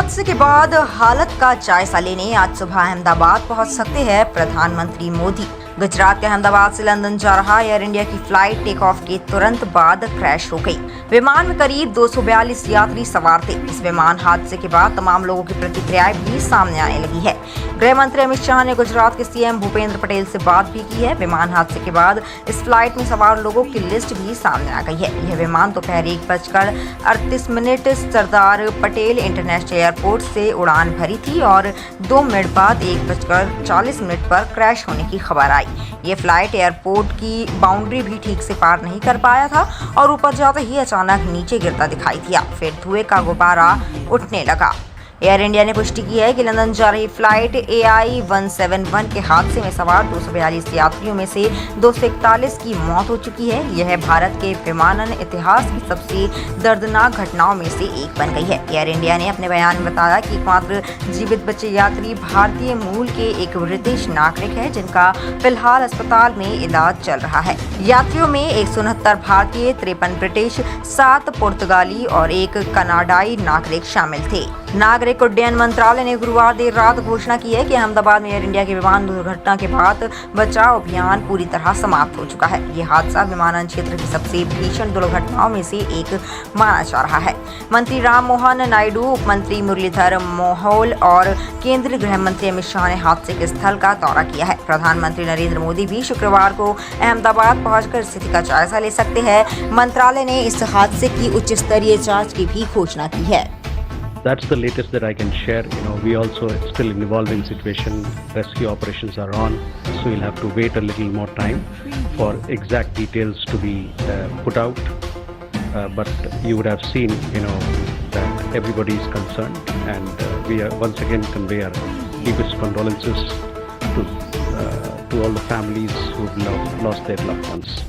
हादसे के बाद हालत का जायजा लेने आज सुबह अहमदाबाद पहुंच सकते हैं प्रधानमंत्री मोदी। गुजरात के अहमदाबाद से लंदन जा रहा एयर इंडिया की फ्लाइट टेक ऑफ के तुरंत बाद क्रैश हो गई। विमान में करीब 242 यात्री सवार थे। इस विमान हादसे के बाद तमाम लोगों की प्रतिक्रियाएं भी सामने आने लगी है। गृह मंत्री अमित शाह ने गुजरात के सीएम भूपेंद्र पटेल से बात भी की है। विमान हादसे के बाद इस फ्लाइट में सवार लोगों की लिस्ट भी सामने आ गई है। यह विमान दोपहर 1:38 सरदार पटेल इंटरनेशनल एयरपोर्ट से उड़ान भरी थी और 2 मिनट बाद 1:40 पर क्रैश होने की खबर आई। ये फ्लाइट एयरपोर्ट की बाउंड्री भी ठीक से पार नहीं कर पाया था और ऊपर जाते ही अचानक नीचे गिरता दिखाई दिया। फिर धुएं का गुब्बारा उठने लगा। एयर इंडिया ने पुष्टि की है कि लंदन जा रही फ्लाइट AI 171 के हादसे में सवार 242 यात्रियों में से 241 की मौत हो चुकी है। यह भारत के विमानन इतिहास की सबसे दर्दनाक घटनाओं में से एक बन गई है। एयर इंडिया ने अपने बयान में बताया कि एकमात्र जीवित बचे यात्री भारतीय मूल के एक ब्रिटिश नागरिक है, जिनका फिलहाल अस्पताल में इलाज चल रहा है। यात्रियों में 169 भारतीय, 53 ब्रिटिश, 7 पुर्तगाली और 1 कनाडाई नागरिक शामिल थे। नागरिक उड्डयन मंत्रालय ने गुरुवार देर रात घोषणा की है कि अहमदाबाद में एयर इंडिया के विमान दुर्घटना के बाद बचाव अभियान पूरी तरह समाप्त हो चुका है। यह हादसा विमानन क्षेत्र की सबसे भीषण दुर्घटनाओं में से एक माना जा रहा है। मंत्री राम मोहन नायडू, उप मंत्री मुरलीधर मोहोल और केंद्रीय गृह मंत्री अमित शाह ने हादसे के स्थल का दौरा किया है। प्रधानमंत्री नरेंद्र मोदी भी शुक्रवार को अहमदाबाद पहुंचकर स्थिति का जायजा ले सकते हैं। मंत्रालय ने इस हादसे की उच्च स्तरीय जांच की भी घोषणा की है। That's the latest that I can share. We also still in evolving situation. Rescue operations are on, so we'll have to wait a little more time for exact details to be put out. But you would have seen, that everybody is concerned, and we are once again convey our deepest condolences to all the families who've lost their loved ones.